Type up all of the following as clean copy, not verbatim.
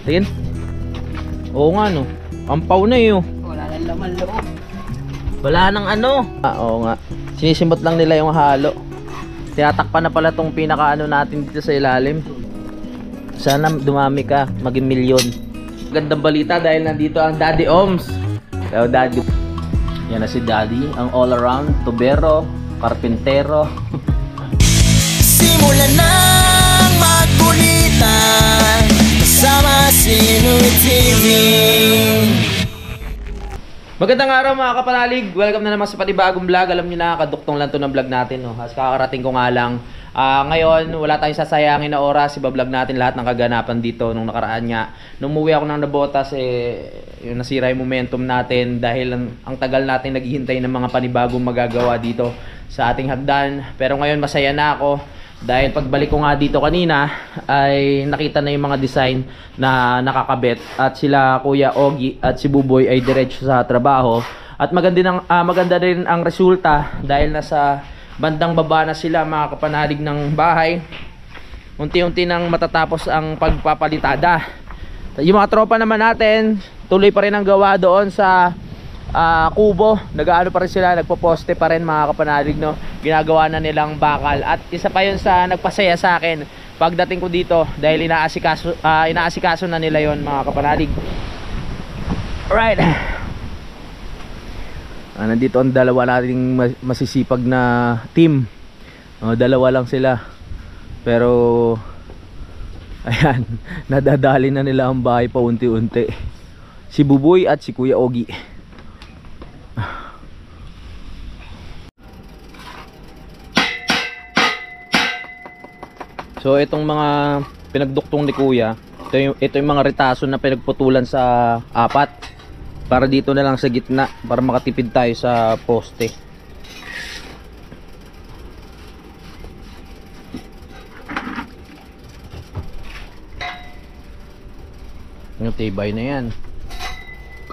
Tingin. Oo nga no. Ampaw na yun. Wala nang laman loob. Wala nang ano. Oo nga. Sinisimot lang nila yung halo. Tinatakpan na pala tong pinaka ano natin dito sa ilalim. Sana dumami ka, maging milyon. Gandang balita dahil nandito ang Daddy Oms. Hello Daddy. Yan na si Daddy, ang all around tubero, karpintero. Simulan nang magkulitan kasama si Nuit TV. Magandang araw mga kapanalig. Welcome na naman sa panibagong vlog. Alam niyo na, kaduktong lang to ng vlog natin, no? Has kakarating ko nga lang. Ngayon, wala tayong sasayangin na oras. Iba-vlog natin lahat ng kaganapan dito nung nakaraan nga. Nung umuwi ako ng Nabotas, yung nasira yung momentum natin dahil ang tagal natin naghihintay ng mga panibagong magagawa dito sa ating hagdan. Pero ngayon, masaya na ako. Dahil pagbalik ko nga dito kanina ay nakita na yung mga design na nakakabit at sila Kuya Ogie at si Buboy ay diretso sa trabaho at maganda rin ang resulta dahil nasa bandang baba na sila mga kapanalig ng bahay. Unti-unti nang matatapos ang pagpapalitada. Yung mga tropa naman natin tuloy pa rin ang gawa doon sa kubo, nag-aano pa rin sila, nagpo-poste pa rin mga kapanalig, no? Ginagawa na nilang bakal at isa pa yun sa nagpasaya sa akin pagdating ko dito dahil inaasikaso na nila yon mga kapanalig. Alright, nandito ang dalawa nating masisipag na team, dalawa lang sila pero ayan, nadadali na nila ang bahay pa unti-unti, si Buboy at si Kuya Ogie. So itong mga pinagduktong ni Kuya, ito yung mga retaso na pinagputulan sa apat para dito na lang sa gitna para makatipid tayo sa poste. Yung tibay na yan.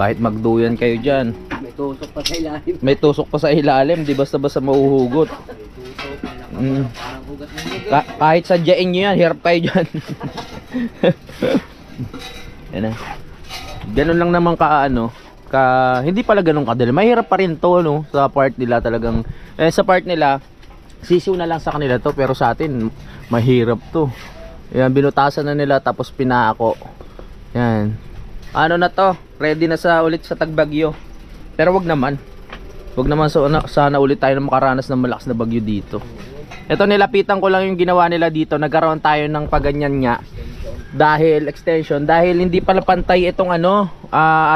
Kahit magduyan kayo dyan. May tusok pa sa ilalim. May tusok pa sa ilalim, di basta-basta mahuhugot. Parang hugat ng hugot. Kahit sadyain nyo yan, hirap kayo dyan. Yan na. Ganun lang naman hindi pala ganun kadali. Mahirap pa rin to, no? Sa part nila talagang, sa part nila, sisiw na lang sa kanila to, pero sa atin, mahirap to. Yan, binutasan na nila, tapos pinaako. Yan. Ano na to? Ready na ulit sa tagbagyo. Pero wag naman sana ulit tayo na makaranas ng malakas na bagyo dito. Ito, nilapitan ko lang yung ginawa nila dito. Nagkaroon tayo ng paganyan nga dahil extension, dahil hindi pala pantay itong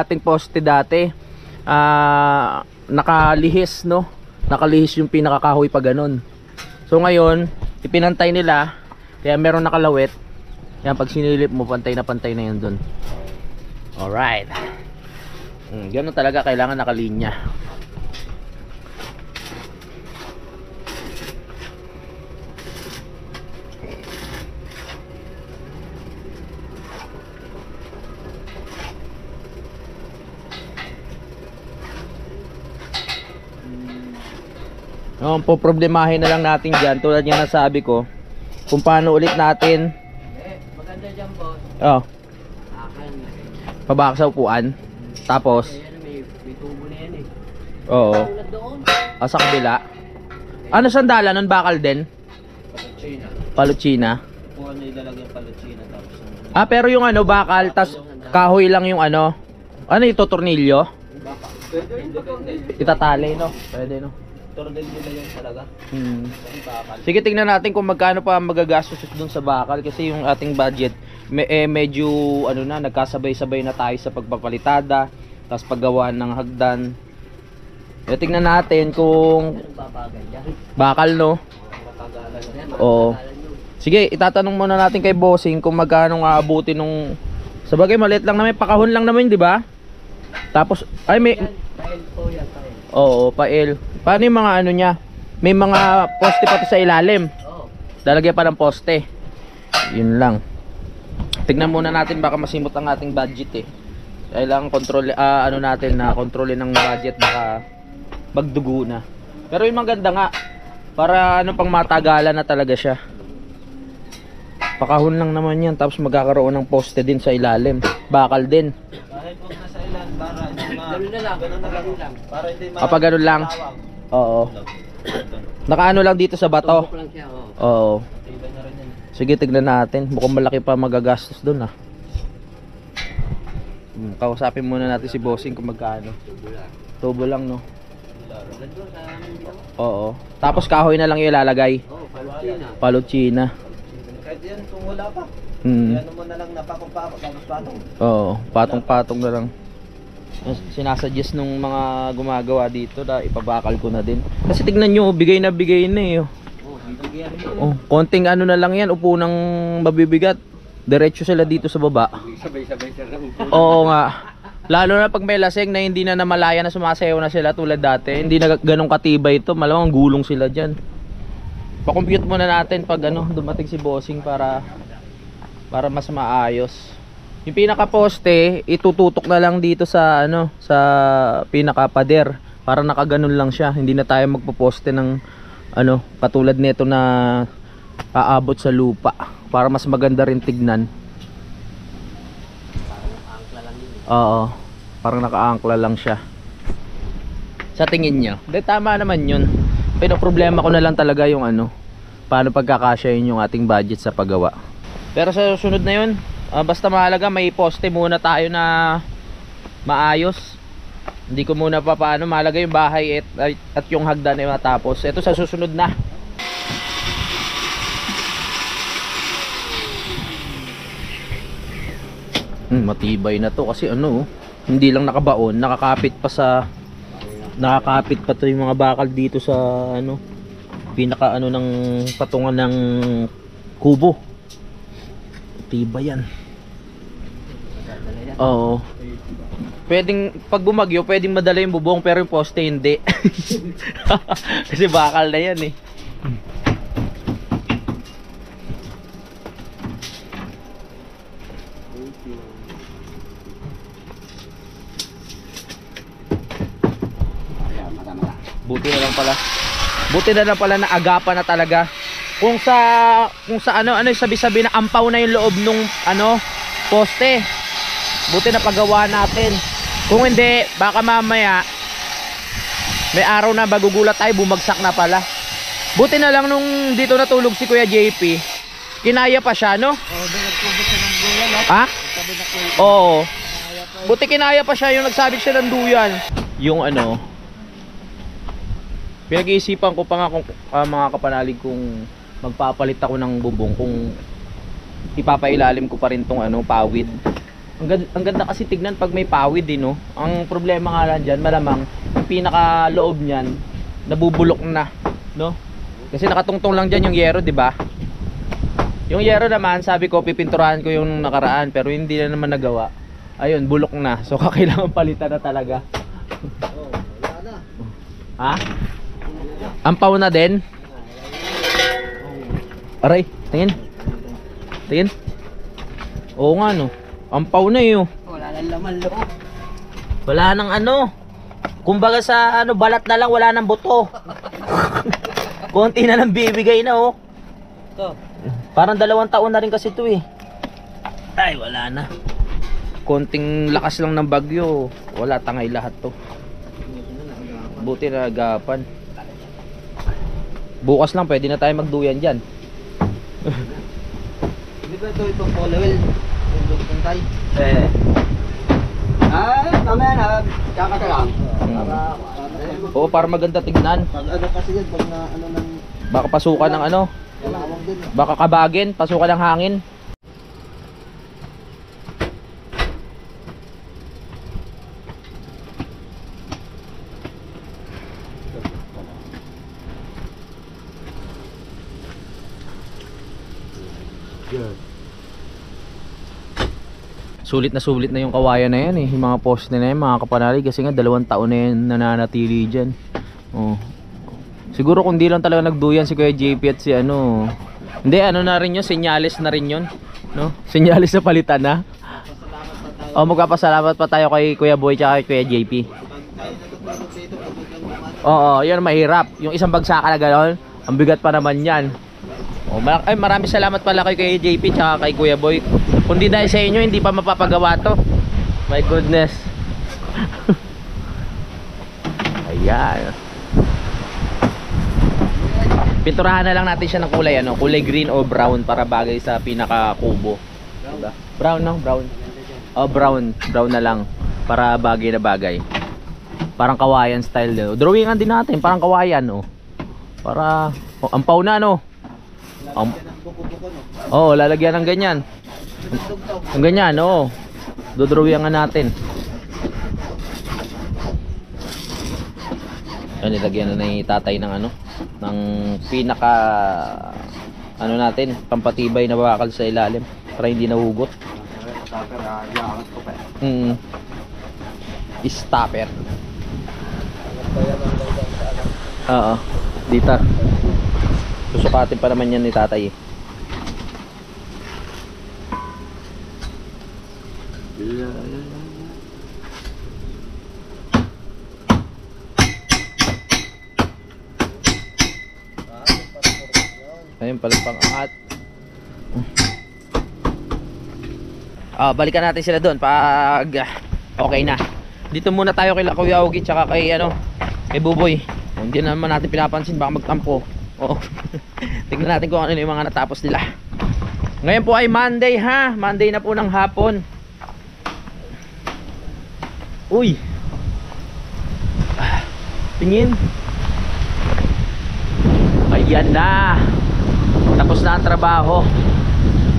ating poste dati. Nakalihis, no? Nakalihis yung pinakakahoy pa ganun. So ngayon, ipinantay nila, kaya meron nakalawit. Yan, pag sinilip mo, pantay na yan dun. Alright. Ganun talaga, kailangan nakalinya. Poproblemahin na lang natin dyan, tulad nga nasabi ko, kung paano ulit natin Maganda dyan, boss. Akan. pabak sa upuan. Tapos May tubo na yan eh. oo, Tulad doon. sa kabila. Ano sandala nun, bakal din? Palutsina. Palutsina. Kung ano ilalagay yung palutsina tapos. Pero yung bakal, tas kahoy lang yung ano ito, tornilyo? Baka. Pwede. Itatali, no? Pwede, no? Tornilyo na yun talaga. Bakal. Sige, tingnan natin kung magkano pa magagastos dun sa bakal kasi yung ating budget medyo nagkasabay-sabay na tayo sa pagpapalitada tapos paggawa ng hagdan. Tingnan natin kung bakal, no? Oo. Sige, itatanong muna natin kay Bossing kung magkano aabutin nung, sabagay maliit lang naman, pakahon lang naman, di ba? Tapos may Pail po yan, pail. oo, pail. Paano yung mga niya? May mga poste pa to sa ilalim. Oo. Lalagyan pa ng poste. Yun lang. Tignan muna natin, baka masimot ang ating budget eh. Kailangan kontrolin ng budget, baka magdugo na. Pero yung maganda nga, para pang matagalan na talaga siya. Pakahon lang naman yan. Tapos magkakaroon ng poste din sa ilalim. Bakal din. Kahit huwag na sa ilan, para hindi Ganun na lang. Ganun na lang. Para hindi Kapag ganun lang. Oo. Nakaano lang dito sa bato. Tumbok lang siya, oo. Oo. Tibay na rin yan. Sige, tignan natin. Mukhang malaki pa magagastos dun ah. Kausapin muna natin si Bossing kung magkano. Tubo lang, no? Ganun sa amin dito. Oo. Tapos kahoy na lang yung ilalagay. Oo, Palestina. Palutsina. Kahit yan, kung wala pa. Hmm. Yan mo na lang napakupapag, tapos patong. Oo. Patong-patong na lang. Sinasuggest nung mga gumagawa dito na ipabakal ko na din. Kasi tignan nyo, bigay na eh. Oh. Oo, bibigyan mo. Oh, konting ano na lang yan, upo ng mabibigat. Diretso sila dito sa baba. Sabay-sabay siya na upo. Oo nga. Lalo na pag may lasing na hindi na namalaya na sumasayaw na sila tulad dati. Hindi na ganong katibay ito. Malamang gulong sila dyan. Pa-compute muna natin pag ano, dumating si Bossing para mas maayos. Yung pinaka poste, itututok na lang dito sa ano, sa pinaka pader para nakaganon lang siya. Hindi na tayo magpo-poste ng ano, katulad nito na aabot sa lupa para mas maganda rin tignan. Oo, parang nakaangkla lang siya. Sa tingin nyo? Hindi, tama naman yun. Pero problema ko na lang talaga yung ano, paano pagkakasyahin yung ating budget sa paggawa. Pero sa susunod na yun, basta mahalaga may poste muna tayo na maayos. Hindi ko muna pa paano, mahalaga yung bahay at yung hagdan ay matapos. Ito sa susunod na. Matibay na to kasi ano, hindi lang nakabaon, nakakapit pa to yung mga bakal dito sa ano, pinaka ano ng patungan ng kubo. Matibay yan. Oo. Pwedeng pag bumagyo, pwedeng madala yung bubong pero yung poste hindi. Kasi bakal na yan eh. Buti na lang pala na agapan na talaga. Kung sa ano sabi-sabi na ampaw na yung loob nung ano poste. Buti na paggawa natin. Kung hindi, baka mamaya may araw na bagugulat tayo, bumagsak na pala. Buti na lang nung dito natulog si Kuya JP, kinaya pa siya, no? Oo, nagkubot siya ng duyan, no? Ha? Sabi na ko. Oo. Buti kinaya pa siya yung nagsabit siya ng duyan. Yung ano, pinag-iisipan ko pa nga kung mga kapanalig kung magpapalit ako ng bubong, kung ipapailalim ko pa rin tong ano, pawid. Ang ganda kasi tignan pag may pawid eh, no? Ang problema nga lang dyan, malamang yung pinaka loob niyan nabubulok na, no? Kasi nakatungtong lang dyan yung yero, di ba? Yung yero naman, sabi ko pipinturahan ko yung nakaraan pero hindi na naman nagawa. Ayun, bulok na. So kailangan palitan na talaga. Oo, wala na. Ha? Ampaw na din? Aray, tingin. Tingin. Oo nga no. Ampaw na yun. Wala nang laman loob. Wala nang ano. Kumbaga sa ano, balat na lang, wala nang buto. Konti na lang bibigay na oh. Ito. Parang 2 taon na rin kasi ito eh. Ay, wala na. Konting lakas lang ng bagyo. Wala, tangay lahat to. Buti na agapan. Bukas lang pwede na tayo magduyan dyan. Hindi ba ito itong follow-well? Yung dugtong tayo? Mamaya na. Kakata lang. Oo, para maganda tignan. Pag ano kasi yan, pag na ano ng... Baka pasukan ng ano, Kalawang din. baka kabagin, pasukan ng hangin. Sulit na yung kawayan na yan eh, yung mga poste na yan, mga kapanalig, kasi nga 2 taon na yan nananatili dyan. Oh. Siguro kung di lang talaga nagduyan si Kuya JP at si ano, hindi, ano na rin yun, senyales na rin yun, no? Senyales na palitan na. Oh, magpapasalamat pa tayo kay Kuya Boy at kay Kuya JP. Oo, yun mahirap. Yung isang bagsakan na gano'n, ang bigat pa naman yan. Oh, maraming salamat pala kay JP tsaka kay Kuya Boy. Kundi dahil sa inyo hindi pa mapapagawa to. My goodness. Ayan. Pinturahan na lang natin siya ng kulay ano, kulay green o brown para bagay sa pinaka kubo. Diba? Brown no, brown. Oh, brown na lang para bagay na bagay. Parang kawayan style din. Drawingan din natin, parang kawayan oh. Para ampaw na no. Oo, lalagyan ng ganyan. Ang ganyan, oo. Dodrawingan natin. Yan, nilagyan na ni tatay ng ano, ng pinaka ano natin, pampatibay na bakal sa ilalim para hindi nahugot. Stopper. Oo, dito. Susukatin pa naman yan ni tatay eh. Ayun pala pang-angat. Balikan natin sila doon pag okay na. Dito muna tayo kay Kuya Ogie tsaka kay ano, kay Buboy. Hindi naman natin pinapansin baka magtampo. Oo. Tignan natin kung ano yung mga natapos nila. Ngayon po ay Monday ha. Monday na po ng hapon. Uy. Tingin. Ayan na. Tapos na ang trabaho.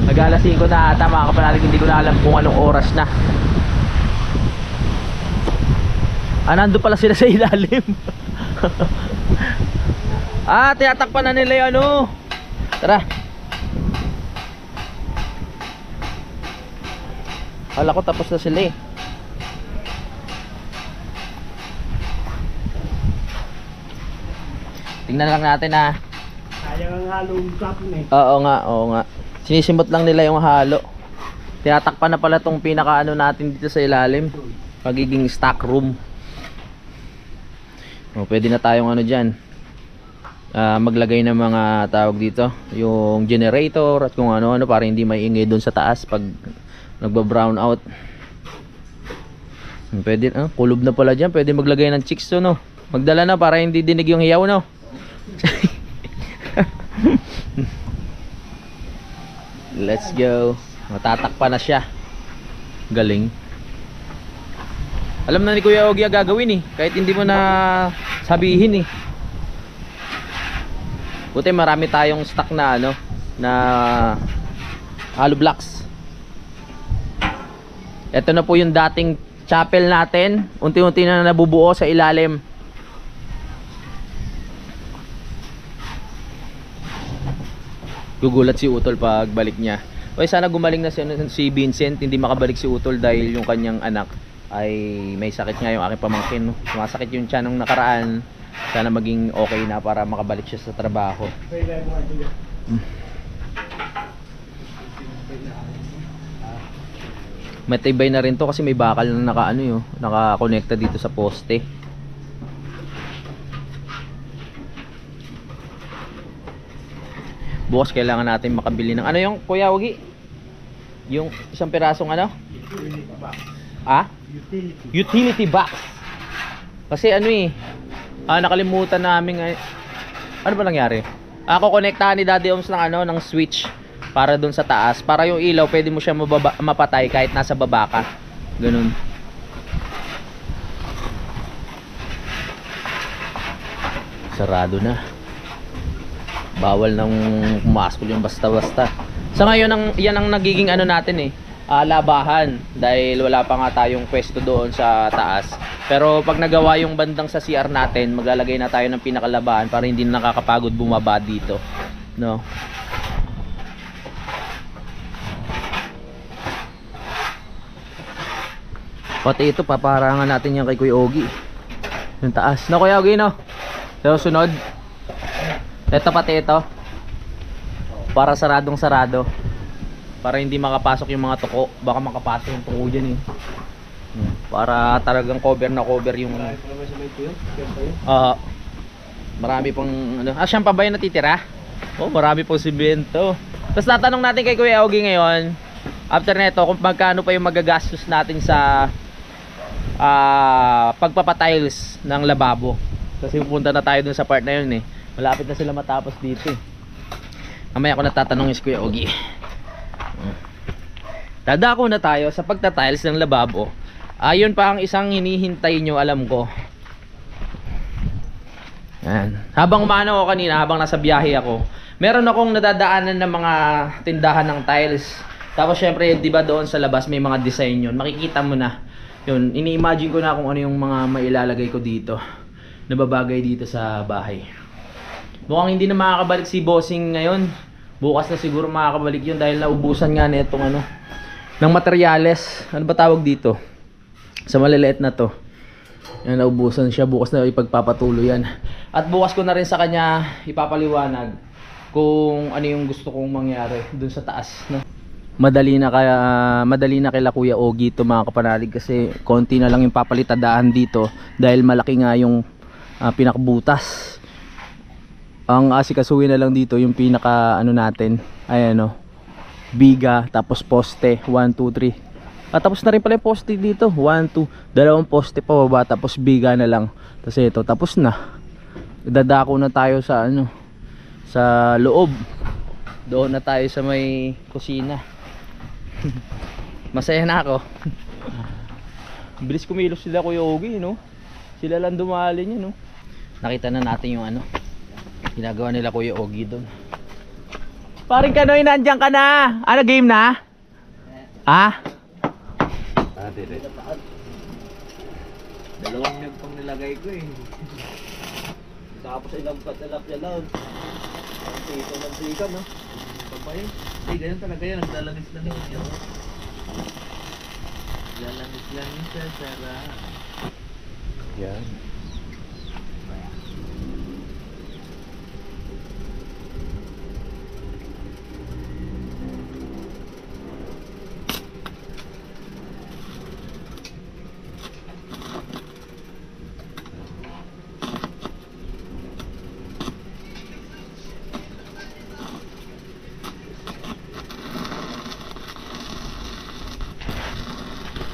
Nag-alas 5 na ata mga kapanalig. Hindi ko na alam kung anong oras na. Nandun pala sila sa ilalim. Tinatakpan na nila yung ano. Tara. Kala ko tapos na sila eh. Tingnan lang natin ha. Sayang ang halong sapon eh. Oo nga. Sinisimot lang nila yung halo. Tinatakpan na pala tong pinaka ano natin dito sa ilalim. Magiging stock room. Pwede na tayong ano dyan. Maglagay ng mga tawag dito, yung generator at kung ano-ano para hindi maingay doon sa taas pag nagba-brown out. Pwede, kulob na pala dyan. Pwede maglagay ng chicks to, no? Magdala na para hindi dinig yung hiyaw, no? Let's go. Matatakpa na siya. Galing. Alam na ni Kuya Ogie gagawin eh, kahit hindi mo na sabihin eh. Buti marami tayong stock na ano, na hollow blocks. Ito na po yung dating chapel natin. Unti-unti na nabubuo sa ilalim. Gugulat si Utol pag balik niya. Oy, sana gumaling na si Vincent. Hindi makabalik si Utol dahil yung kanyang anak ay may sakit nga, yung aking pamangkin, no? Sumasakit yung tiyan nung nakaraan. Sana maging okay na para makabalik siya sa trabaho. Matibay na rin to kasi may bakal na naka-connecta dito sa poste. Bukas kailangan natin makabili ng ano yung Kuya Ogie? Yung isang pirasong ano? Utility box. Kasi ano eh, nakalimutan namin ano ba nangyari? Ako konektahan ni Daddy Oms ng ano, ng switch para doon sa taas, para yung ilaw pwede mo siya mapatay kahit nasa baba ka. Ganun. Sarado na. Bawal nang pumasok yung basta-basta. Sa ngayon yan ang nagiging ano natin eh, labahan dahil wala pa nga tayong pwesto doon sa taas. Pero pag nagawa yung bandang sa CR natin, maglalagay na tayo ng pinakalabahan para hindi na nakakapagod bumaba dito, no? Pati ito paparangan natin yan kay Kuya Ogie. Yung taas. No Kuya Ogie, no? So sunod. Ito pati ito. Para saradong sarado. Para hindi makapasok yung mga tuko. Baka makapasok yung tuko dyan eh. Para talagang cover na cover yung marami pang ano. Siyang pa ba yung natitira? Oh, marami pong simento. Tapos tatanong natin kay Kuya Ogie ngayon, after neto, kung magkano pa yung magagastos natin sa pagpapatiles ng lababo. Kasi pupunta na tayo dun sa part na yun eh. Malapit na sila matapos dito eh. Mamaya ko natatanong si Kuya Ogie. Dadako na tayo sa pagtatiles ng lababo. Ayun pa ang isang hinihintay nyo, alam ko. Yan. Habang umano ako kanina, habang nasa biyahe ako, meron akong nadadaanan ng mga tindahan ng tiles. Tapos syempre, di ba doon sa labas may mga design yun. Makikita mo na. Yun, ini-imagine ko na kung ano yung mga mailalagay ko dito. Nababagay dito sa bahay. Mukhang hindi na makakabalik si Bossing ngayon. Bukas na siguro makakabalik yun dahil naubusan nga na itong ano, ng materyales. Ano ba tawag dito? Sa maliliit na to. Yan, naubusan siya. Bukas na ipagpapatuloy yan. At bukas ko na rin sa kanya ipapaliwanag kung ano yung gusto kong mangyari dun sa taas, no? Madali na kila Kuya Ogie ito mga kapanalig, kasi konti na lang yung papalitadaan dito dahil malaki nga yung pinakabutas. Ang asikasuhin na lang dito yung pinaka ano natin, ayan o, biga, tapos poste 1, 2, 3. At tapos na rin pala yung poste dito, 1, 2, dalawang poste pa baba, tapos biga na lang. Tapos ito, tapos na. Dadako na tayo sa ano, sa loob. Doon na tayo sa may kusina. Masaya na ako. Bilis kumilos sila Kuya Ogie, no? Sila lang dumali niya, no? Nakita na natin yung ano ginagawa nila Kuya Ogie doon. Paring Kanoy, nandiyan ka na. Ano, game na? Ah? Dalawang yun pang nilagay ko eh. Tapos ilang patalap yan lang. Ang tito ng sikat, no? Pagpayin. Hindi, ganyan talaga yan. Naglalangis lang yun. Naglalangis lang yun sa Sara. Yan.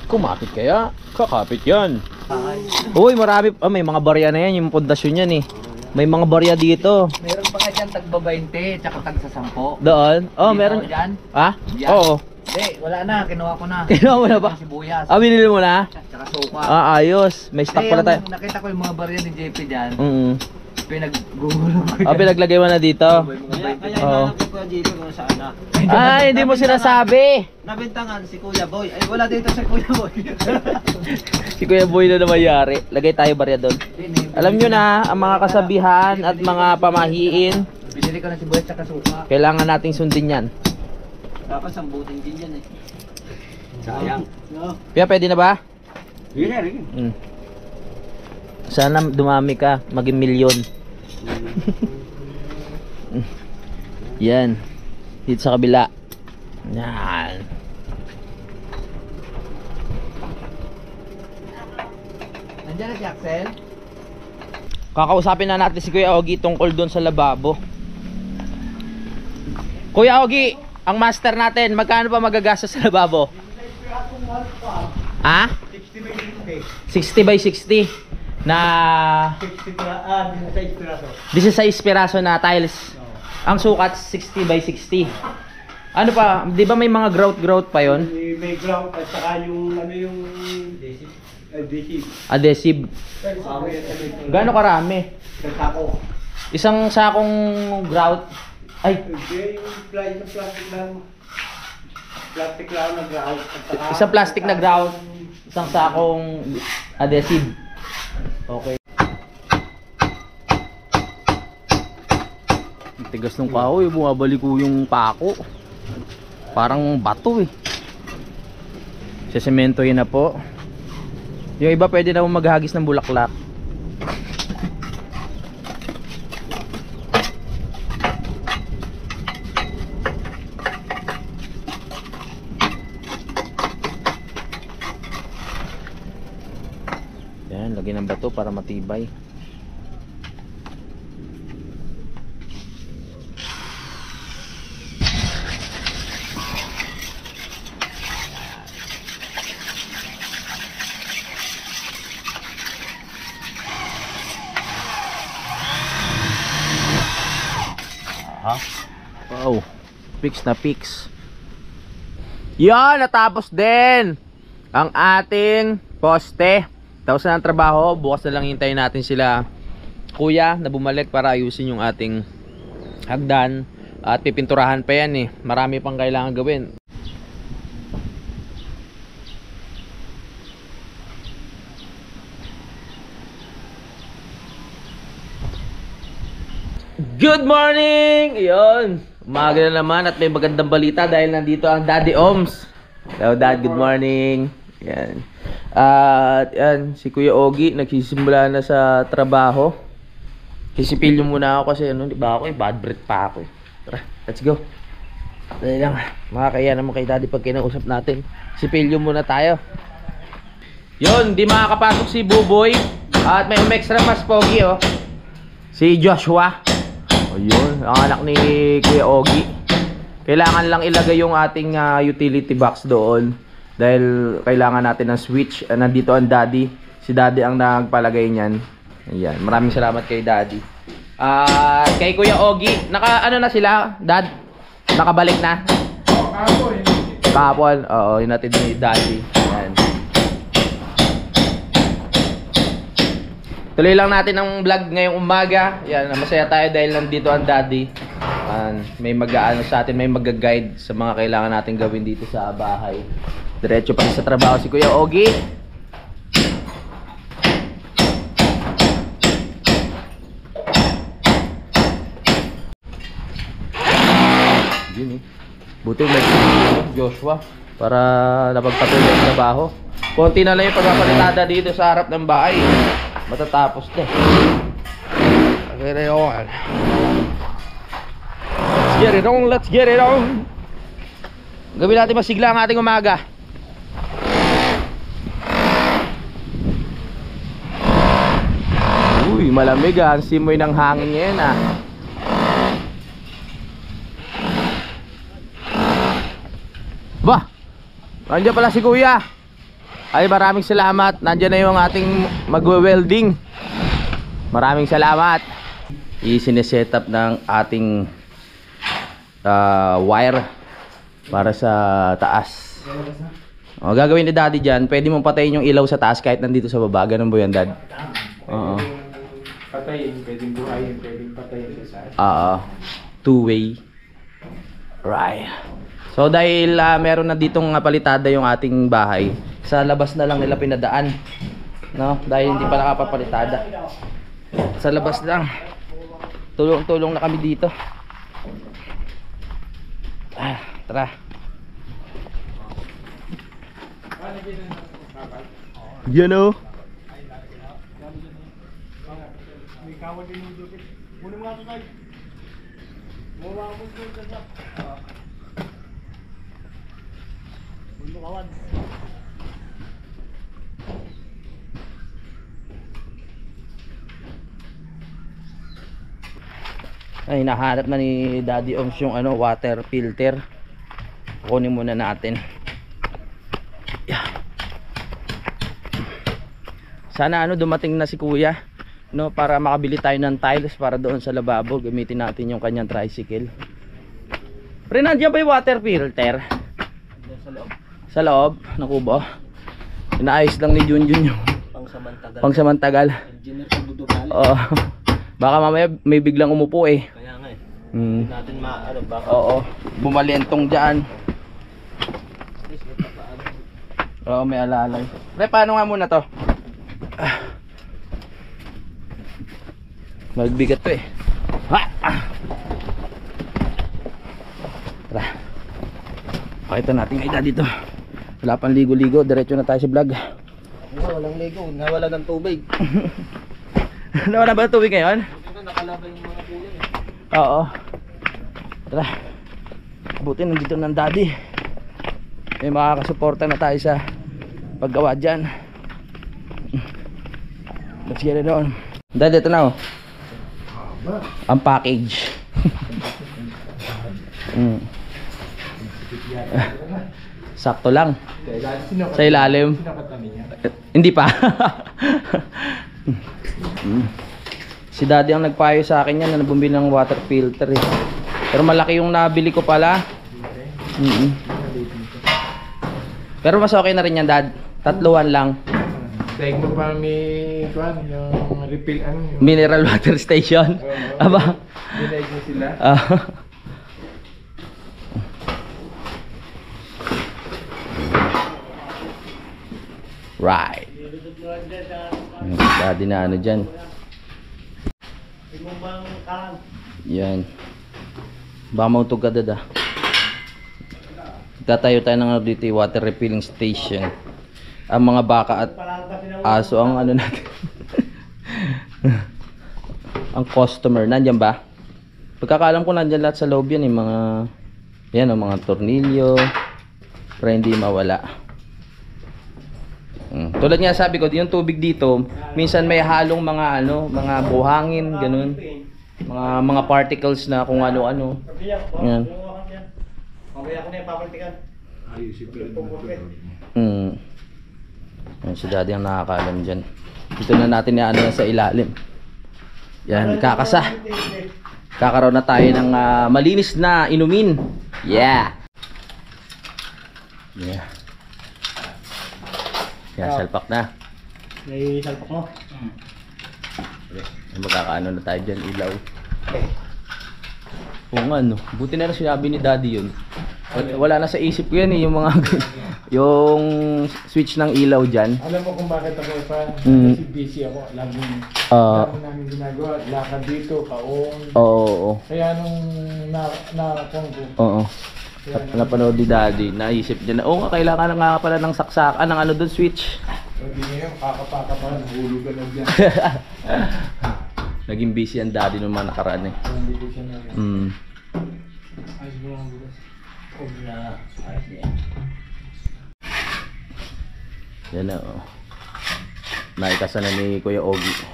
Kumapit kaya? Kakapit yan. Uy, marami. May mga barya na yan. Yung pundasyon yan eh. May mga barya dito. Meron pa nga dyan tagba 20 tsaka tag sa 10. Doon? Oh, Dito, meron. dyan? Ha? Yan. Oo. Hindi, wala na. Kinuha ko na. Kinuha mo na ba? Sibuyas. Binili mo na? Tsaka suka. Ayos. May stock pala tayo. Nakita ko yung mga barya ni JP dyan. Pinag-gulo ko yan. Pinaglagay mo na dito. Kaya Oo. hanap ko Kuya JP kung saan na. Ay, hindi mo sinasabi. Nabintangan si Kuya Boy. Ay, wala dito si Kuya Boy. Si Kuya Boy na namayari. Lagay tayo barya doon. Alam nyo na, ang mga kasabihan at mga pamahiin, Binili ko na sibuyas tsaka suka. kailangan nating sundin yan. Dapat sambutin din yan eh. Sayang. No. Kaya pwede na ba? Yun na rin. Sana dumami ka, maging milyon. Yan. Dito sa kabila. Yan. Nandiyan na si Axel? Kakausapin na natin si Kuya Ogie tungkol doon sa lababo. Kuya Ogie, ang master natin, magkano pa magagastos sa lababo? Ha? 60 by 60 na 16 piraso. 16 piraso na tiles. Ang sukat 60 by 60. Ano pa, 'di ba may mga grout pa 'yon? May ground at saka yung ano yung adhesive. Adhesive. Gaano karami? Sako. Isang sakong grout. Ay, Yung plastic lang na ground. isang plastic na grout, isang sakong adhesive. Okay. Tigas ng kahoy, bumabalik ko yung pako. Parang bato eh. Sesementohin na po. Yung iba pwede na maghagis ng bulaklak. Yan, lagyan ng bato para matibay. Ha? Wow. Fix na fix. Yan, natapos din ang ating poste. Tapos na ang trabaho. Bukas na lang hintayin natin sila kuya na bumalik para ayusin yung ating hagdan. At pipinturahan pa yan eh. Marami pang kailangan gawin. Good morning! Iyon. Umaga na naman at may magandang balita dahil nandito ang Daddy Oms. Hello Dad, good morning. Yan. At yan, si Kuya Ogie nagsisimula na sa trabaho. Sisipilyo muna ako kasi ano, di ba ako bad breath pa ako eh. Tara, let's go. Dali lang, makakaya naman kay Daddy pag kinausap natin. Sipilyo muna tayo. Yun, di makakapasok si Buboy. At may extra mas pogi oh. Si Joshua. O yun, ang anak ni Kuya Ogie. Kailangan lang ilagay yung ating utility box doon. Dahil kailangan natin ng switch. Nandito ang Daddy. Si Daddy ang nagpalagay niyan. Ayan, maraming salamat kay Daddy. Kay Kuya Ogie, ano na sila, Dad? Nakabalik na? Kahapon. Oo, yun natin ni Daddy. Ayan. Tuloy lang natin ang vlog ngayong umaga. Yan, masaya tayo dahil nandito ang Daddy. May mag-aano sa atin, may mag-guide sa mga kailangan natin gawin dito sa bahay. Diretso pa sa trabaho si Kuya Ogie. Yun eh. Buti may Joshua para napagpatuloy ang trabaho. Konti na lang yung pagpapalitada dito sa harap ng bahay. Matatapos na. Okay, on. Let's get it on, let's get it on. Gawin natin masigla ang ating umaga. Uy, malamig ah. Ang simoy ng hangin ngayon ah. Bah! Nandiyan pala si Kuya. Ay, maraming salamat. Nandiyan na yung ating magwe-welding. Maraming salamat. I-sineset up ng ating wire para sa taas. O, gagawin ni Daddy dyan, pwede mong patayin yung ilaw sa taas kahit nandito sa baba. Ganun ba yan, Dad? Oo. Patayin, pwedeng buhayin, pwedeng patayin sa taas. Oo. Two-way. Right. So dahil meron na ditong palitada yung ating bahay, sa labas na lang nila pinadaan, no? Dahil hindi pa nakapapalitada. Sa labas lang. Tulong-tulong na kami dito. Tara. Yan o. Ay, nahanap na ni Daddy Oms yung water filter. Kunin muna natin. Yeah. Sana dumating na si Kuya, no, para makabili tayo ng tiles para doon sa lababo. Gamitin natin yung kanyang tricycle. Pre, nandiyan ba yung water filter? Sa loob. Sa loob ng kubo. Inaayos lang ni Junjun yung pangsamantagal. Engineer kung dudugali. Oo. Baka mamaya may biglang umupo eh. Kaya nga eh. Hindi natin baka. Oo. Bumalentong dyan. Oo, may alalay. Pre, paano nga muna to? Magbigat to eh. Ha! Tara. Pakita natin kay Daddy to. Wala pang ligo-ligo. Diretso na tayo sa vlog. Walang ligo. Nawala ng tubig. Nawala ba ng tubig ngayon? Nakalabay yung mga kulang eh. Oo. Tara. Buti nandito ng Daddy. May makakasuporta na tayo sa paggawa dyan. Let's get it on. Dad, ito na oh. Ang package. Sakto lang. Sa ilalim. Hindi pa. Si Daddy ang nagpayo sa akin yan na bumili ng water filter eh. Pero malaki yung nabili ko pala. Mm-mm. Pero mas okay na rin yan, Dad. Tatluhan lang. Daig mo pa may kuan, yung refill ano yung Mineral water station. Aba. dinaig mo sila. Right. Daddy na ano dyan. Yan. Baka mautog ka, Dad, ah. Tatayo tayo ng dito water refilling station. Ang mga baka at aso ang ano natin. Ang customer nandiyan ba? Pagkakalam ko nandiyan lahat sa loob yan, yung mga yan, ang mga tornilyo para hindi mawala. Tulad nga sabi ko, yung tubig dito minsan may halong mga ano, mga buhangin, ganun. Mga particles na kung ano-ano. Yan. Mamaya ko na yung papalitikan. Yan, si Daddy ang nakakaalam dyan. Dito na natin na ano sa ilalim. Yan, kakasa. Kakaroon na tayo ng malinis na inumin. Yeah. Yeah. Yan, salpak na. May salpak mo. Magkakaano na tayo dyan, ilaw. Oo nga, no. Buti na lang sinabi ni Daddy yun. Wala na sa isip ko yan eh, yung mga yung switch ng ilaw dyan. Alam mo kung bakit ako pa? Mm. Kasi busy ako. Laging namin ginagawa. Lakad dito, kaon. Oo. Kaya nung nakakon ko. Oo. Napanood ni Daddy, naisip niya na, oo nga, kailangan nga pala ng saksakan, ng ano doon, switch. Hindi ngayon, kakapaka pa, nahulog ka na dyan. Naging busy ang Daddy nung mga nakaraan eh. Hindi ko siya na rin. Ayos mo lang bukas. Yan na, oh. Naikasa na ni Kuya Ogie.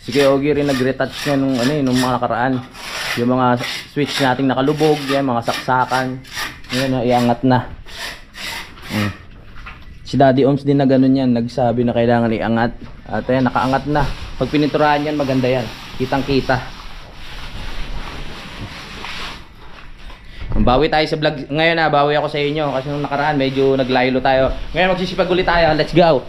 Si Kuya Ogie rin nag-retouch niya nung, ano, nung mga nakaraan. Yung mga switch nating nakalubog, yan, mga saksakan. Yan, iangat na. Si Daddy Oms din na ganun yan, nagsabi na kailangan iangat. At ayan, nakaangat na. Pag pininturahan yan, maganda yan. Kitang kita. Bawi tayo sa vlog. Ngayon na, bawi ako sa inyo. Kasi nung nakaraan, medyo naglaylo tayo. Ngayon, magsisipag ulit tayo. Let's go!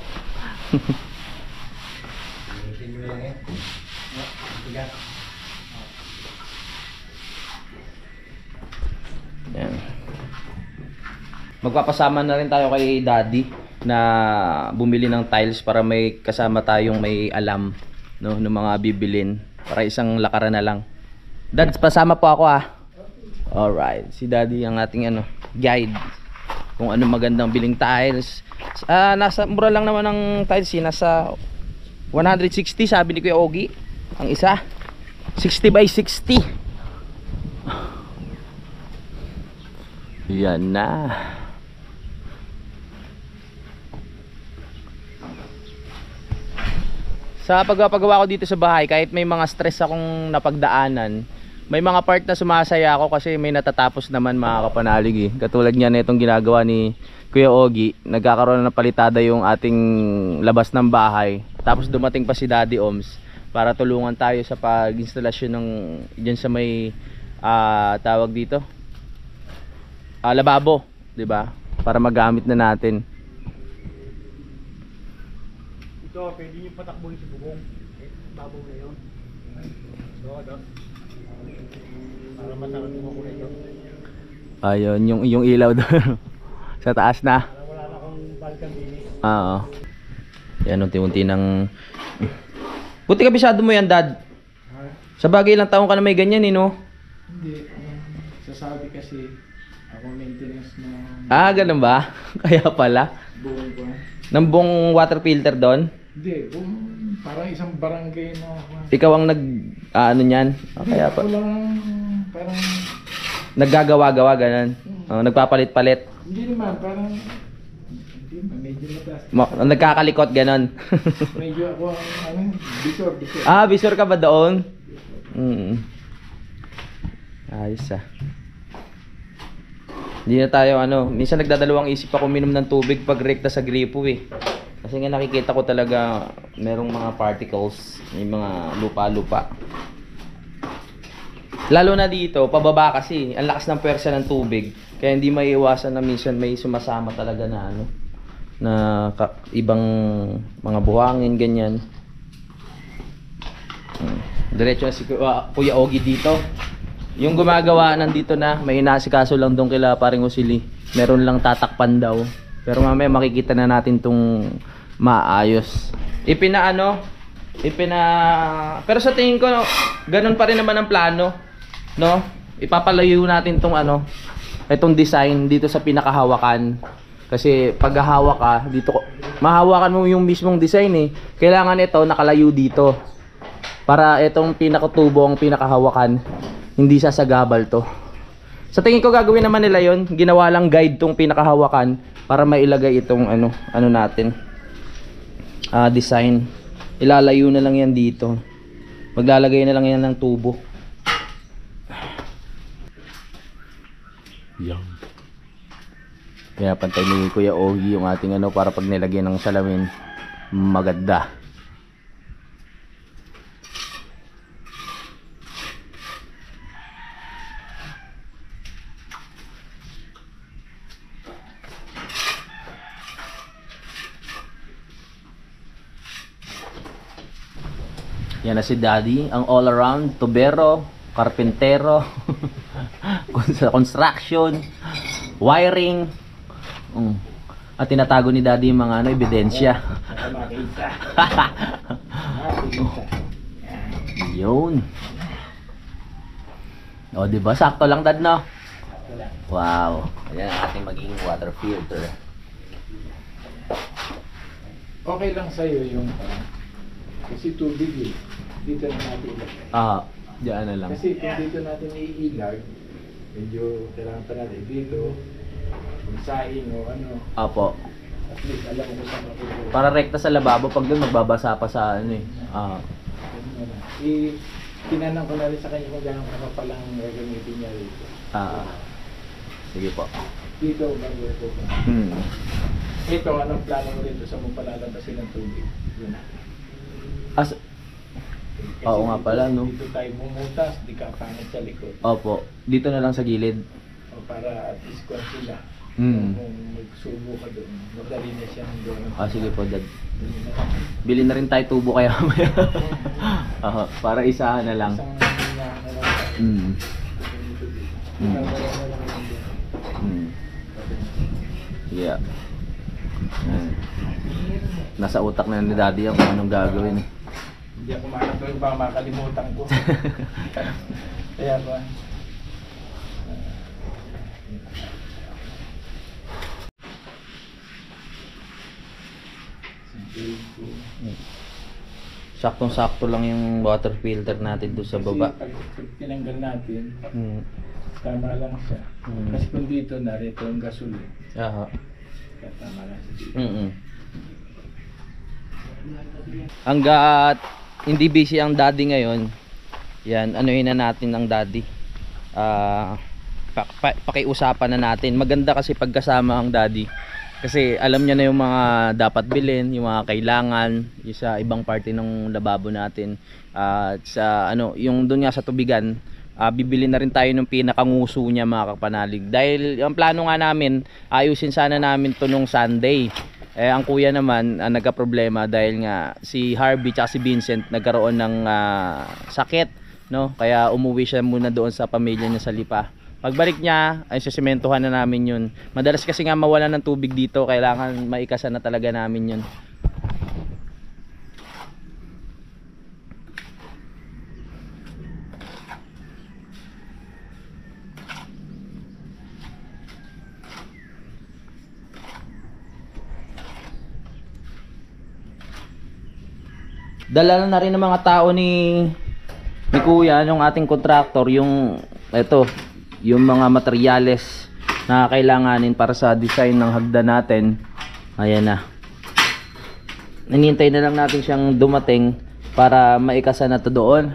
Yan. Magpapasama na rin tayo kay Daddy na bumili ng tiles para may kasama tayong may alam, no, ng mga bibilin para isang lakaran na lang. Dad, pasama po ako, ah. Alright, si Daddy ang ating ano, guide kung ano magandang biling tiles. Nasa mura lang naman ng tiles, nasa 160 sabi ni Kuya Ogie ang isa. 60 by 60. Yan na. Sa pagpapagawa ko dito sa bahay, kahit may mga stress akong napagdaanan, may mga part na sumasaya ako kasi may natatapos naman, mga kapanalig eh. Katulad niya na itong ginagawa ni Kuya Ogie. Nagkakaroon ng palitada yung ating labas ng bahay. Tapos dumating pa si Daddy Oms para tulungan tayo sa pag-instalasyon ng dyan sa may tawag dito, lababo, 'di ba? Para magamit na natin. Ito, pwede nyo patakbuhin sa bubong. Babaw na yun. Ito. Para masarap mo ko ito. Ayun, yung ilaw doon. Sa taas na. Para wala na akong balkan din. Oo. Yan, unti-unti ng... Buti kabisado mo yan, Dad. Sa bagay, ilang taon ka na may ganyan, eh, no? Hindi. Sasabi kasi ako maintenance ng Ganun ba? Kaya pala. buong ko. Ng buong water filter doon? Hindi. Parang isang barangay na Ikaw ang ano niyan? Kaya pa. ako lang parang Naggagawa-gawa, ganun. Nagpapalit-palit. hindi naman parang hindi naman medyo mataas. Nagkakalikot, ganun. Medyo ako ang bisor. Bisor ka ba doon? Ayos ah. Hindi na tayo minsan nagdadalawang isip ako minom ng tubig pag rekta sa gripo eh. Kasi nga nakikita ko talaga merong mga particles, may mga lupa-lupa. Lalo na dito, pababa kasi, ang lakas ng pwersa ng tubig. Kaya hindi maiiwasan na minsan may sumasama talaga na ano, na ibang mga buhangin, ganyan. Diretso na si Kuya Ogie dito. Yung gumagawa nandito na, may inasikaso lang doon kila paring Usili. Meron lang tatakpan daw. Pero mamaya makikita na natin tong maayos. Pero sa tingin ko, ganun pa rin naman ang plano, no? Ipapalayo natin tong itong design dito sa pinakahawakan. Kasi pag hahawak ka dito, mahawakan mo yung mismong design eh. Kailangan ito nakalayo dito. Para itong pinakatubo ang pinakahawakan, hindi sasagabal to. Sa tingin ko gagawin naman nila yon, ginawa lang guide tong pinakahawakan para mailagay itong natin. Design. Ilalayo na lang yan dito. Maglalagay na lang yan ng tubo. Yan. Kaya pantay ni Kuya Ogie yung ating para pag nilagyan ng salamin, maganda. Yan na si Daddy, ang all-around tubero, karpentero, construction, wiring. At tinatago ni Daddy yung mga ebidensya. Yun. O, diba? Sakto lang, Dad, no? Wow. Ayan ang ating magiging water filter. Okay lang sa'yo yung kasi tubig eh. Dito na natin ilagay. Diyan na lang. Kasi kung dito natin iilag, medyo kailangan pa natin dito, magsaing o Apo. at least alam mo saan mapupunta. Para rekta sa lababo, pag doon magbabasa pa sa Tinanong ko na rin sa kanya kung gano'ng palang gagamitin niya rito. Sige po. Dito, bago ito. Ito, anong plano mo rito sa mong palalabasin ng tubig? Yun. Oo nga pala, no? Dito tayo bumutas, di ka pangit sa likod. Opo. Dito na lang sa gilid. O para at least kung sila. Mm. Kung magsubo ka doon, madali na siyang doon. Sige po, Dad. Bili na rin tayo tubo kaya mamaya. Para isahan na lang. Yeah. Nasa utak na ni Daddy yung kung anong gagawin. Hindi ako makatuloy, baka makalimutan ko. Kaya ba? Saktong-sakto lang yung water filter natin doon sa baba. Kasi pag tinanggal natin, tama lang siya. Kasi kung dito, narito yung gasolin. Kaya tama lang siya dito. Hanggat hindi busy ang Daddy ngayon, yan, anuhin na natin ang Daddy. Pakiusapan na natin. Maganda kasi pagkasama ang Daddy. Kasi alam niya na yung mga dapat bilhin, yung mga kailangan, yung sa ibang parte ng lababo natin. At sa yung doon nga sa tubigan, bibili na rin tayo ng pinakanguso niya, mga kapanalig. Dahil ang plano nga namin, ayusin sana namin to nung Sunday. Ang kuya naman nagka-problema dahil nga si Harvey at si Vincent nagkaroon ng sakit, no? Kaya umuwi siya muna doon sa pamilya niya sa Lipa. Pagbalik niya ay sisimentohan na namin yun. Madalas kasi nga mawala ng tubig dito, kailangan maikasan na talaga namin yun. Dala na rin ng mga tao ni kuya, yung ating contractor, yung yung mga materyales na kailanganin para sa design ng hagdan natin. Ayan na. Hinihintay na lang natin siyang dumating para maikasan na to doon.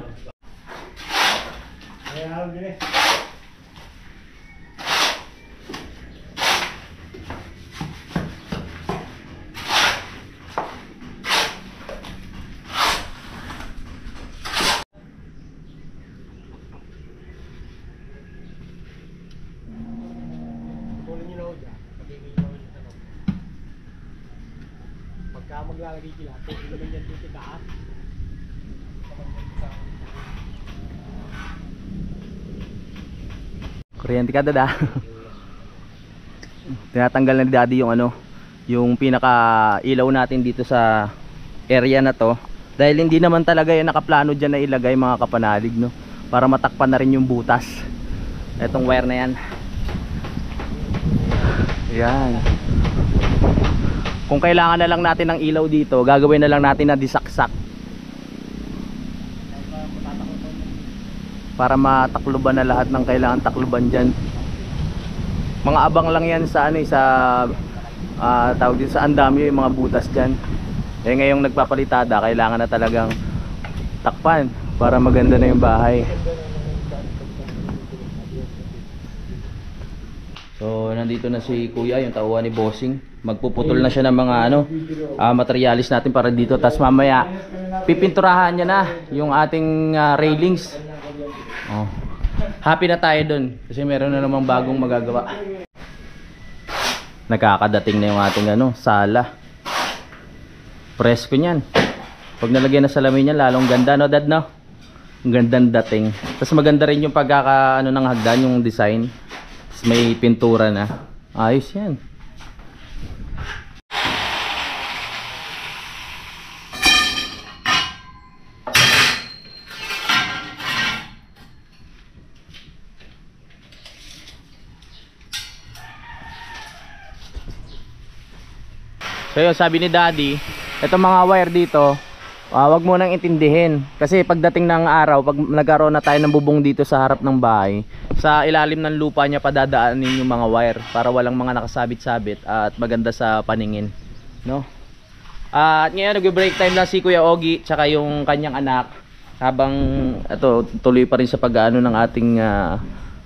Kaya maglalagay sila. Pwede naman yan dito taas. Kuryente ka dada. Tinatanggal na ni Daddy yung ano, yung pinaka ilaw natin dito sa area na to. Dahil hindi naman talaga yung nakaplano dyan na ilagay mga kapanalig, no? Para matakpan na rin yung butas. Etong wire na yan. Yan. Kung kailangan na lang natin ng ilaw dito, gagawin na lang natin na disaksak. Para matakluban na lahat ng kailangan takluban dyan. Mga abang lang yan sa ano, sa tawag din sa andamyo yung mga butas dyan. Eh ngayong nagpapalitada, kailangan na talagang takpan para maganda na yung bahay. So nandito na si Kuya, yung tauhan ni Bossing. Magpuputol na siya ng mga ano, materialis natin para dito. Tapos mamaya pipinturahan niya na yung ating railings. Oh. Happy na tayo dun kasi meron na namang bagong magagawa. Nakakadating na yung ating ano, sala. Presko niyan. Pag nalagyan na salamin niya, lalong ganda, no Dad, no? Ang gandang dating. Tapos maganda rin yung pagkaka ano ng hagdan, yung design. Tapos may pintura na. Ayos yan. So yun, sabi ni Daddy, itong mga wire dito, wag mo nang intindihin. Kasi pagdating ng araw, pag nagkaroon na tayo ng bubong dito sa harap ng bahay, sa ilalim ng lupa niya padadaanin yung mga wire para walang mga nakasabit-sabit at maganda sa paningin, no? At ngayon nagbe-break time lang si Kuya Ogie tsaka yung kanyang anak habang tuloy pa rin sa pag-aano ng ating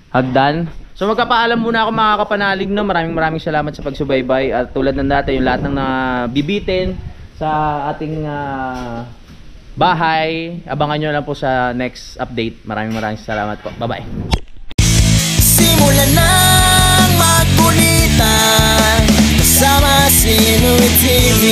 hagdan. So magkapaalam muna ako mga kapanalig, no? Maraming salamat sa pagsubaybay. At tulad ng dati, yung lahat ng bibitin sa ating bahay, abangan nyo lang po sa next update. Maraming salamat po. Bye bye. Simulan ng magkulitan kasama si Louie TV.